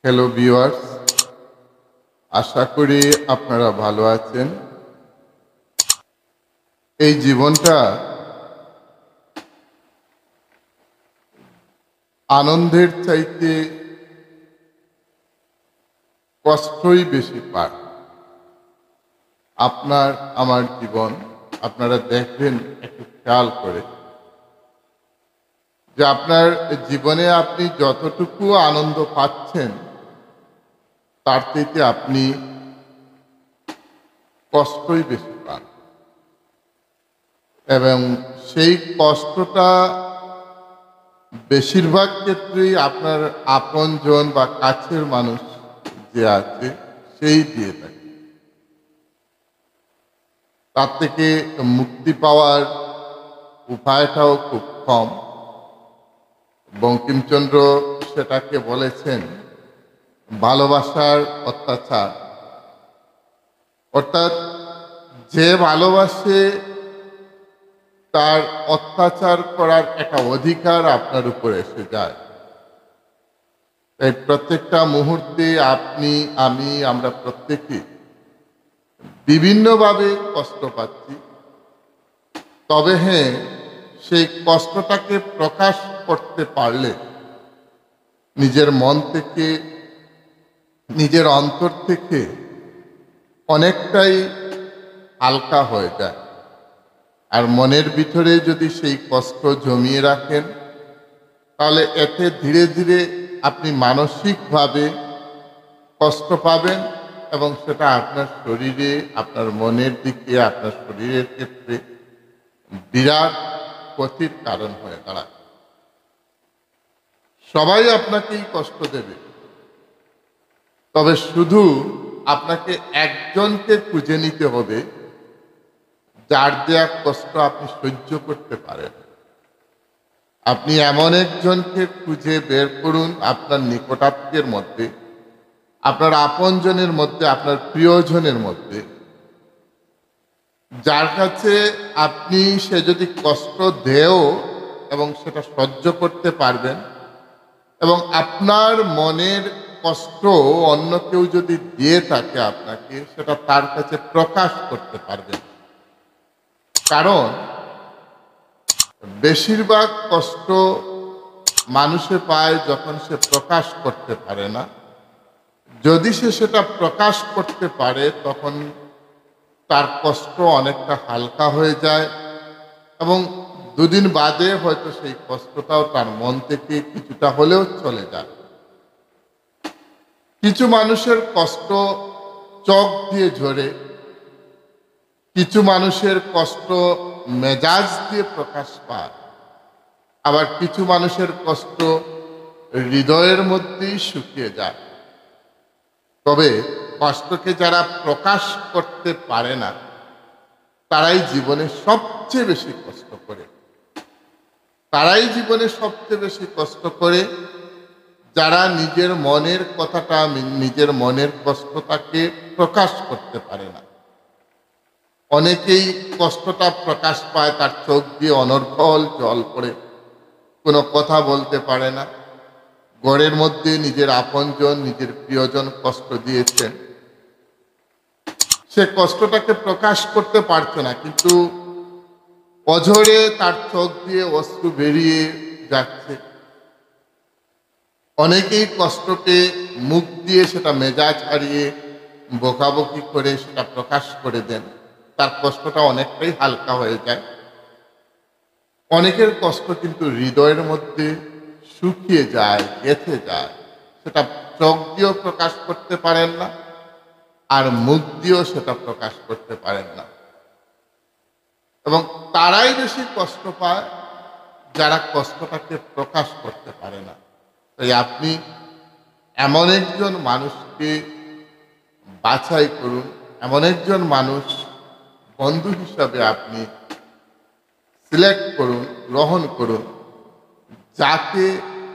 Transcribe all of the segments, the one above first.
Hello viewers, আশা করি আপনারা ভালো আছেন। এই জীবনটা আনন্দের চাইতে কষ্টই বেশি পায়। আপনার আমার জীবন আপনারা দেখবেন একটু খেয়াল করে যে আপনার জীবনে আপনি যতটুকু আনন্দ পাচ্ছেন তার চাইতে আপনি কষ্টই বেশি পান, এবং সেই কষ্টটা বেশিরভাগ ক্ষেত্রেই আপনার আপনজন বা কাছের মানুষ যে আছে সেই দিয়ে থাকে। তার থেকে মুক্তি পাওয়ার উপায়টাও খুব কম। বঙ্কিমচন্দ্র সেটাকে বলেছেন ভালোবাসার অত্যাচার। অর্থাৎ যে ভালোবাসে তার অত্যাচার করার একটা অধিকার আপনার উপর এসে যায়। তাই প্রত্যেকটা মুহূর্তে আপনি আমরা প্রত্যেকে বিভিন্নভাবে কষ্ট পাচ্ছি। তবে হ্যাঁ, সেই কষ্টটাকে প্রকাশ করতে পারলে নিজের মন থেকে, নিজের অন্তর থেকে অনেকটাই হালকা হয়ে যায়। আর মনের ভিতরে যদি সেই কষ্ট জমিয়ে রাখেন তাহলে এতে ধীরে ধীরে আপনি মানসিকভাবে কষ্ট পাবেন, এবং সেটা আপনার শরীরে, আপনার মনের দিকে, আপনার শরীরের ক্ষেত্রে বিরাট ক্ষতির কারণ হয়ে দাঁড়ায়। সবাই আপনাকেই কষ্ট দেবে, তবে শুধু আপনাকে একজনকে খুঁজে নিতে হবে যার দেয়া কষ্ট আপনি সহ্য করতে পারেন। আপনি এমন একজনকে খুঁজে বের করুন আপনার নিকটাত্মীয়ের মধ্যে, আপনার আপনজনের মধ্যে, আপনার প্রিয়জনের মধ্যে, যার কাছে আপনি সে যদি কষ্ট দেও এবং সেটা সহ্য করতে পারবেন, এবং আপনার মনের কষ্ট অন্য কেউ যদি দিয়ে থাকে আপনাকে, সেটা তার কাছে প্রকাশ করতে পারবেন। কারণ বেশিরভাগ কষ্ট মানুষে পায় যখন সে প্রকাশ করতে পারে না। যদি সে সেটা প্রকাশ করতে পারে তখন তার কষ্ট অনেকটা হালকা হয়ে যায়, এবং দুদিন বাদে হয়তো সেই কষ্টটাও তার মন থেকে কিছুটা হলেও চলে যায়। কিছু মানুষের কষ্ট চোখ দিয়ে ঝরে, কিছু মানুষের কষ্ট মেজাজ দিয়ে প্রকাশ পায়, আবার কিছু মানুষের কষ্ট হৃদয়ের মধ্যেই শুকিয়ে যায়। তবে কষ্টকে যারা প্রকাশ করতে পারে না তারাই জীবনে সবচেয়ে বেশি কষ্ট করে। তারাই জীবনে সবচেয়ে বেশি কষ্ট করে যারা নিজের মনের কথাটা, নিজের মনের কষ্টটাকে প্রকাশ করতে পারে না। অনেকেই কষ্টটা প্রকাশ পায়, তার চোখ দিয়ে অনর্গল জল পড়ে, কোনো কথা বলতে পারে না। ঘরের মধ্যে নিজের আপনজন, নিজের প্রিয়জন কষ্ট দিয়েছেন, সে কষ্টটাকে প্রকাশ করতে পারছে না, কিন্তু অঝরে তার চোখ দিয়ে অশ্রু বেরিয়ে যাচ্ছে। অনেকেই কষ্টকে মুখ দিয়ে, সেটা মেজাজ হারিয়ে বকাবকি করে সেটা প্রকাশ করে দেন, তার কষ্টটা অনেকটাই হালকা হয়ে যায়। অনেকের কষ্ট কিন্তু হৃদয়ের মধ্যে শুকিয়ে যায়, গেঁথে যায়, সেটা চোখ দিয়েও প্রকাশ করতে পারেন না, আর মুখ দিয়েও সেটা প্রকাশ করতে পারেন না। এবং তারাই বেশি কষ্ট পায় যারা কষ্টটাকে প্রকাশ করতে পারে না। তাই আপনি এমন একজন মানুষকে বাছাই করুন, এমন একজন মানুষ বন্ধু হিসাবে আপনি সিলেক্ট করুন, গ্রহণ করুন, যাকে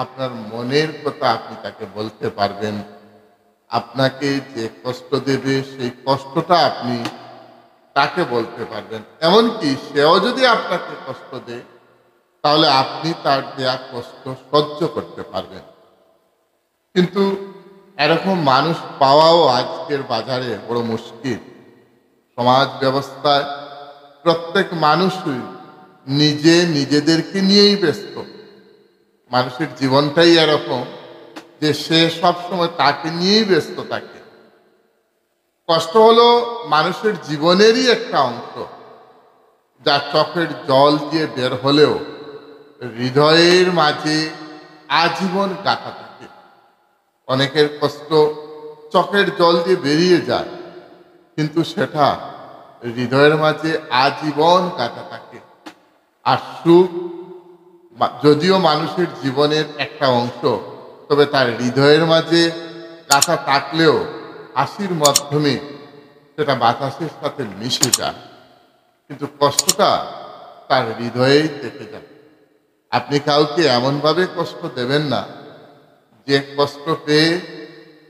আপনার মনের কথা আপনি তাকে বলতে পারবেন। আপনাকে যে কষ্ট দেবে সেই কষ্টটা আপনি তাকে বলতে পারবেন। এমনকি সেও যদি আপনাকে কষ্ট দেয় তাহলে আপনি তার দেয়া কষ্ট সহ্য করতে পারবেন। কিন্তু এরকম মানুষ পাওয়াও আজকের বাজারে বড় মুশকিল। সমাজ ব্যবস্থায় প্রত্যেক মানুষই নিজেদেরকে নিয়েই ব্যস্ত। মানুষের জীবনটাই এরকম যে সে সবসময় তাকে নিয়েই ব্যস্ত থাকে। কষ্ট হলো মানুষের জীবনেরই একটা অংশ, যা চোখের জল দিয়ে বের হলেও হৃদয়ের মাঝে আজীবন গাঁথা থাকে। অনেকের কষ্ট চোখের জল দিয়ে বেরিয়ে যায়, কিন্তু সেটা হৃদয়ের মাঝে আজীবন গাঁথা থাকে। আর সুখ যদিও মানুষের জীবনের একটা অংশ, তবে তার হৃদয়ের মাঝে গাঁথা থাকলেও হাসির মাধ্যমে সেটা বাতাসের সাথে মিশে যায়, কিন্তু কষ্টটা তার হৃদয়েই থেকে যাবে। আপনি কাউকে এমনভাবে কষ্ট দেবেন না যে কষ্ট পেয়ে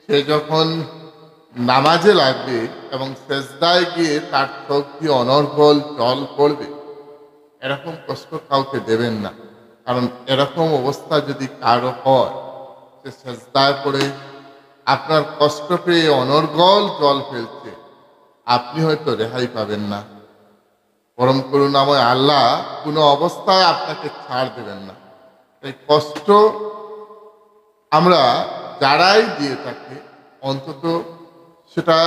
সে যখন নামাজে লাগবে এবং সেজদায় গিয়ে তার চোখ দিয়ে অনর্গল জল পড়বে, এরকম কষ্ট কাউকে দেবেন না। কারণ এরকম অবস্থা যদি কারো হয়, সে সেজদায় পড়ে আপনার কষ্ট পেয়ে অনর্গল জল ফেলছে, আপনি হয়তো রেহাই পাবেন না। পরম করুণাময় আল্লাহ কোনো অবস্থায় আপনাকে ছাড় দেবেন না। এই কষ্ট আমরা যারাই দিয়ে থাকি, অন্তত সেটা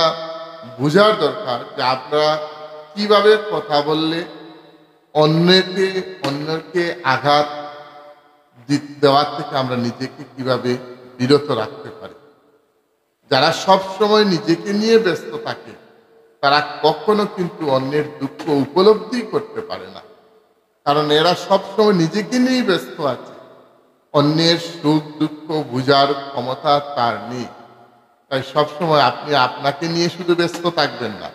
বোঝার দরকার যে আপনারা কিভাবে কথা বললে অন্যকে আঘাত দেওয়ার থেকে আমরা নিজেকে কিভাবে বিরত রাখতে পারি। যারা সব সময় নিজেকে নিয়ে ব্যস্ত থাকে, তারা কখনো কিন্তু অন্যের দুঃখ উপলব্ধি করতে পারে না। কারণ এরা সবসময় নিজেকে নিয়েই ব্যস্ত আছে, অন্যের সুখ দুঃখ বোঝার ক্ষমতা তার নেই। তাই সবসময় আপনি আপনাকে নিয়ে শুধু ব্যস্ত থাকবেন না,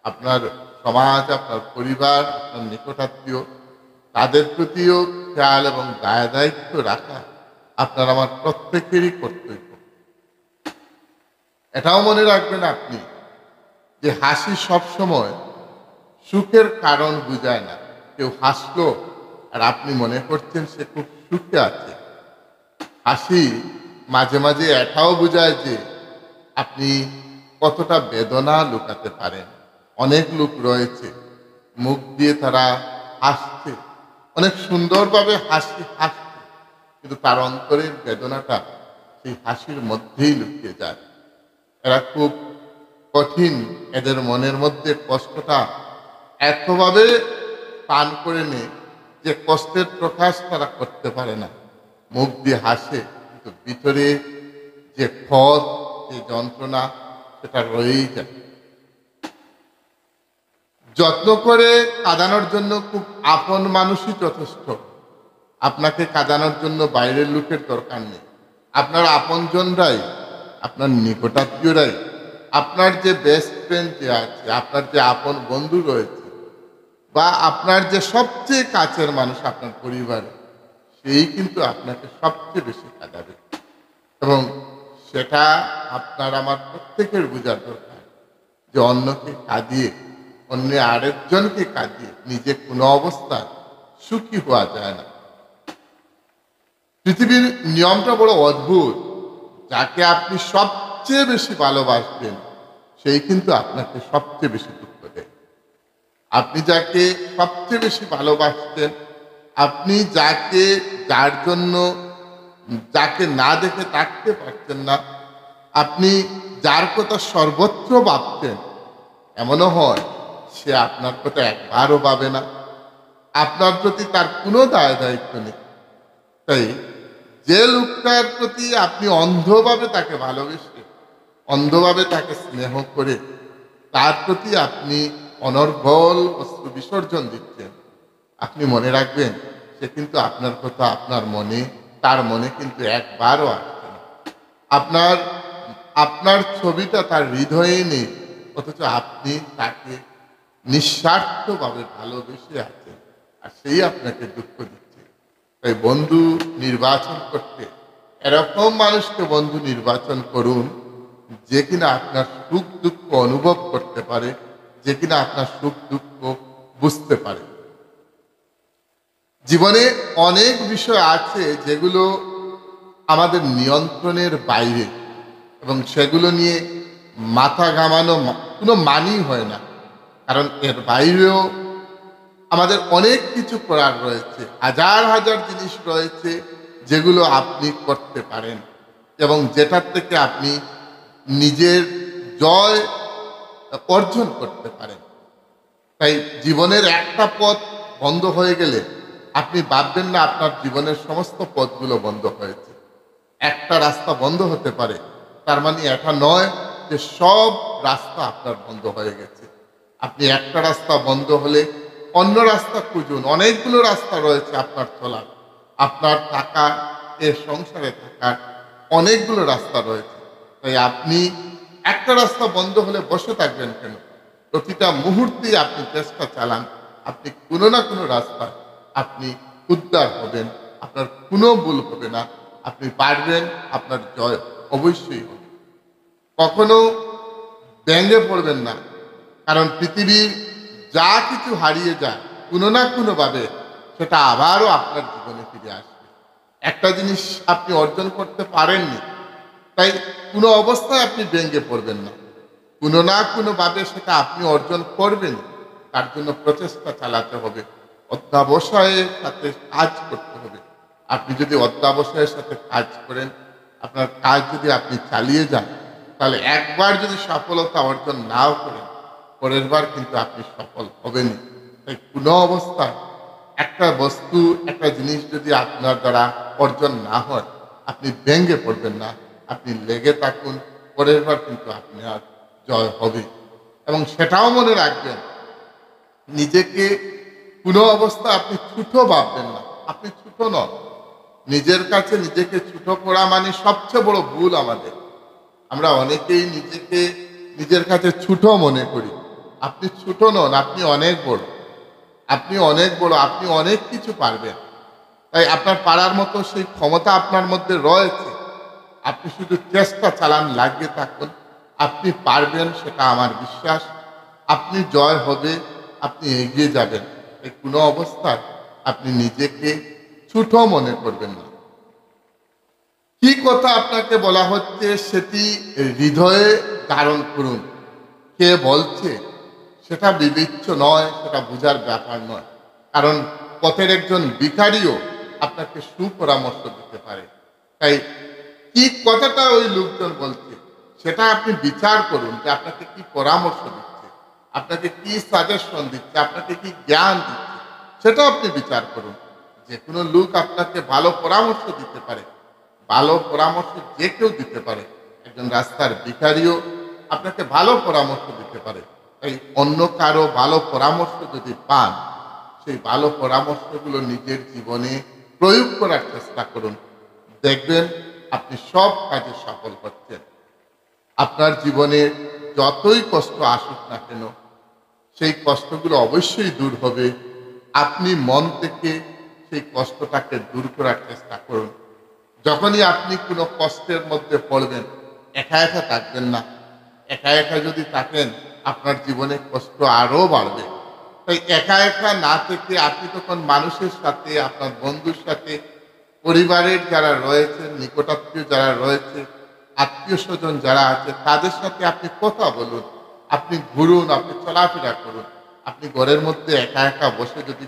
আপনার সমাজ, আপনার পরিবার, আপনার নিকটাত্মীয়, তাদের প্রতিও খেয়াল এবং দায় দায়িত্ব রাখা আপনার আমার প্রত্যেকেরই কর্তব্য। এটাও মনে রাখবেন আপনি যে হাসি সবসময় সুখের কারণ বোঝায় না। কেউ হাসলো আর আপনি মনে করছেন সে খুব সুখে আছে। হাসি মাঝে মাঝে এটাও বোঝায় যে আপনি কতটা বেদনা লুকাতে পারেন। অনেক লোক রয়েছে মুখ দিয়ে তারা হাসছে, অনেক সুন্দরভাবে হাসছে, কিন্তু তার অন্তরের বেদনাটা সেই হাসির মধ্যেই লুকিয়ে যায়। এরা খুব কঠিন, এদের মনের মধ্যে কষ্টটা এতভাবে পান করে নেয় যে কষ্টের প্রকাশ তারা করতে পারে না। মুখ দিয়ে হাসে, কিন্তু ভিতরে যে ক্ষত, যে যন্ত্রণা, সেটা রয়েই যায়। যত্ন করে কাঁদানোর জন্য খুব আপন মানুষই যথেষ্ট। আপনাকে কাঁদানোর জন্য বাইরের লোকের দরকার নেই। আপনার আপনজনরাই, আপনার নিকটাত্মীয়রাই, আপনার যে বেস্ট ফ্রেন্ড যে আছে, আপনার যে আপন বন্ধু রয়েছে, বা আপনার যে সবচেয়ে কাছের মানুষ আপনার পরিবারে, সেই কিন্তু আপনাকে সবচেয়ে বেশি কাঁদাবে। এবং সেটা আপনার আমার প্রত্যেকের বোঝার দরকার যে অন্যকে কাঁদিয়ে, অন্য আরেকজনকে কাঁদিয়ে নিজে কোনো অবস্থায় সুখী হওয়া যায় না। পৃথিবীর নিয়মটা বড় অদ্ভুত। যাকে আপনি সবচেয়ে বেশি ভালোবাসবেন, সেই কিন্তু আপনাকে সবচেয়ে বেশি দুঃখ দেয়। আপনি যাকে সবচেয়ে বেশি ভালোবাসতেন, আপনি যার জন্য যাকে না দেখে থাকতে পারছেন না, আপনি যার কথা সর্বত্র ভাবতেন, এমনও হয় সে আপনার কথা একবারও ভাবে না, আপনার প্রতি তার কোনো দায় দায়িত্ব নেই। তাই যে লোকটার প্রতি আপনি অন্ধভাবে তাকে ভালোবেসে, অন্ধভাবে তাকে স্নেহ করে, তার প্রতি আপনি অনর্গল অস্ত্র বিসর্জন দিচ্ছেন, আপনি মনে রাখবেন সে কিন্তু আপনার কথা তার মনে কিন্তু একবারও আসছে না। আপনার ছবিটা তার হৃদয়ে নেই, অথচ আপনি তাকে নিঃস্বার্থভাবে ভালোবেসে আছেন, আর সেই আপনাকে দুঃখ দিচ্ছে। তাই বন্ধু নির্বাচন করতে এরকম মানুষকে বন্ধু নির্বাচন করুন, যে কিনা আপনার সুখ দুঃখ অনুভব করতে পারে, যে কিনা আপনার সুখ দুঃখ বুঝতে পারে। জীবনে অনেক বিষয় আছে যেগুলো আমাদের নিয়ন্ত্রণের বাইরে, এবং সেগুলো নিয়ে মাথা ঘামানো কোনো মানেই হয় না। কারণ এর বাইরেও আমাদের অনেক কিছু করার রয়েছে, হাজার হাজার জিনিস রয়েছে যেগুলো আপনি করতে পারেন এবং যেটার থেকে আপনি নিজের জয় অর্জন করতে পারেন। তাই জীবনের একটা পথ বন্ধ হয়ে গেলে আপনি ভাববেন না আপনার জীবনের সমস্ত পথগুলো বন্ধ হয়েছে। একটা রাস্তা বন্ধ হতে পারে, তার মানে এটা নয় যে সব রাস্তা আপনার বন্ধ হয়ে গেছে। আপনি একটা রাস্তা বন্ধ হলে অন্য রাস্তা খুঁজুন। অনেকগুলো রাস্তা রয়েছে আপনার চলার, আপনার থাকার, এর সংসারে থাকার অনেকগুলো রাস্তা রয়েছে। তাই আপনি একটা রাস্তা বন্ধ হলে বসে থাকবেন কেন? প্রতিটা মুহূর্তেই আপনি চেষ্টা চালান, আপনি কোনো না কোনো রাস্তায় আপনি উদ্ধার হবেন, আপনার কোনো ভুল হবে না, আপনি পারবেন, আপনার জয় অবশ্যই হবে। কখনো ব্যঙ্গে পড়বেন না, কারণ পৃথিবীর যা কিছু হারিয়ে যায় কোনো না কোনোভাবে সেটা আবারও আপনার জীবনে ফিরে আসবে। একটা জিনিস আপনি অর্জন করতে পারেননি, তাই কোনো অবস্থায় আপনি ব্যঙ্গে পড়বেন না। কোনো না কোনোভাবে সেটা আপনি অর্জন করবেন, তার জন্য প্রচেষ্টা চালাতে হবে, অধ্যাবসায়ের সাথে কাজ করতে হবে। আপনি যদি অধ্যাবসায়ের সাথে কাজ করেন, আপনার কাজ যদি আপনি চালিয়ে যান, তাহলে একবার যদি সফলতা অর্জন নাও করেন, পরের বার কিন্তু আপনি সফল হবেনই। তাই কোনো অবস্থায় একটা বস্তু, একটা জিনিস যদি আপনার দ্বারা অর্জন না হয়, আপনি ব্যঙ্গে পড়বেন না, আপনি লেগে থাকুন, পরের বার কিন্তু আপনার জয় হবে। এবং সেটাও মনে রাখবেন, নিজেকে কোনো অবস্থা আপনি ছোট ভাববেন না, আপনি ছোট নন। নিজের কাছে নিজেকে ছোট করা মানে সবচেয়ে বড় ভুল আমাদের। আমরা অনেকেই নিজেকে নিজের কাছে ছোট মনে করি। আপনি ছোট নন, আপনি অনেক বড়, আপনি অনেক বড়, আপনি অনেক কিছু পারবেন। তাই আপনার পারার মতো সেই ক্ষমতা আপনার মধ্যে রয়েছে। আপনি শুধু চেষ্টা চালান, লাগিয়ে থাকুন, আপনি পারবেন, সেটা আমার বিশ্বাস। আপনি জয় হবে, আপনি এগিয়ে যাবেন। এই কোনো অবস্থায় আপনি নিজেকে ছোট মনে করবেন না। কি কথা আপনাকে বলা হচ্ছে সেটি হৃদয়ে ধারণ করুন। কে বলছে সেটা বিবেচ্য নয়, সেটা বোঝার ব্যাপার নয়। কারণ পথের একজন ভিখারিও আপনাকে সুপরামর্শ দিতে পারে। তাই কি কথাটা ওই লোকজন বলছে সেটা আপনি বিচার করুন, যে আপনাকে কি পরামর্শ দিচ্ছে, আপনাকে কি সাজেশন দিচ্ছে, আপনাকে কি জ্ঞান দিচ্ছে, সেটা আপনি বিচার করুন। যে কোনো লোক আপনাকে ভালো পরামর্শ দিতে পারে, ভালো পরামর্শ যে কেউ দিতে পারে। একজন রাস্তার ভিখারিও আপনাকে ভালো পরামর্শ দিতে পারে। তাই অন্য কারো ভালো পরামর্শ যদি পান, সেই ভালো পরামর্শগুলো নিজের জীবনে প্রয়োগ করার চেষ্টা করুন। দেখবেন আপনি সব কাজে সফল হচ্ছেন। আপনার জীবনে যতই কষ্ট আসুক না কেন, সেই কষ্টগুলো অবশ্যই দূর হবে। আপনি মন থেকে সেই কষ্টটাকে দূর করার চেষ্টা করুন। যখনই আপনি কোনো কষ্টের মধ্যে পড়বেন, একা একা থাকবেন না। একা একা যদি থাকেন, আপনার জীবনে কষ্ট আরও বাড়বে। তাই একা একা না থেকে আপনি তখন মানুষের সাথে, আপনার বন্ধুর সাথে, পরিবারের যারা রয়েছে, নিকটাত্মীয় যারা রয়েছে, আত্মীয় স্বজন যারা আছে, তাদের সাথে আপনি কথা বলুন, আপনি ঘুরুন, আপনি চলাফেরা করুন। আপনি ঘরের মধ্যে একা একা বসে যদি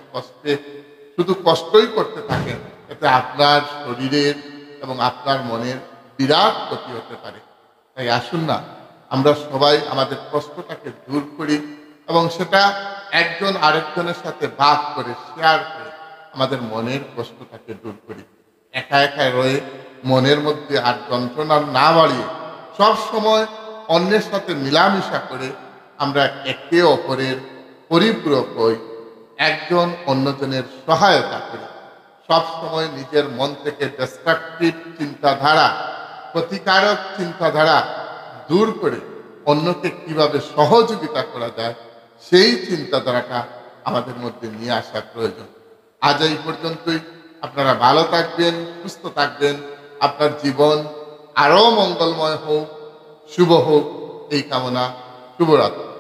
শুধু কষ্টই করতে থাকেন, এতে আপনার শরীরের এবং আপনার মনের বিরাট ক্ষতি হতে পারে। তাই আসুন না, আমরা সবাই আমাদের কষ্টটাকে দূর করি এবং সেটা একজন আরেকজনের সাথে ভাগ করে, শেয়ার করে আমাদের মনের কষ্টটাকে দূর করি। একা একা রয়ে মনের মধ্যে আর যন্ত্রণা না বাড়িয়ে সব সময় অন্যের সাথে মিলামিশা করে আমরা একে অপরের পরিপূরক হই, একজন অন্যজনের সহায়তা করি। সব সময় নিজের মন থেকে ডিস্ট্রাকটিভ চিন্তাধারা, ক্ষতিকারক চিন্তাধারা দূর করে অন্যকে কিভাবে সহযোগিতা করা যায়, সেই চিন্তাধারাটা আমাদের মধ্যে নিয়ে আসা প্রয়োজন। আজ এই পর্যন্তই। আপনারা ভালো থাকবেন, সুস্থ থাকবেন, আপনার জীবন আরও মঙ্গলময় হোক, শুভ হোক, এই কামনা। শুভরাত্রি।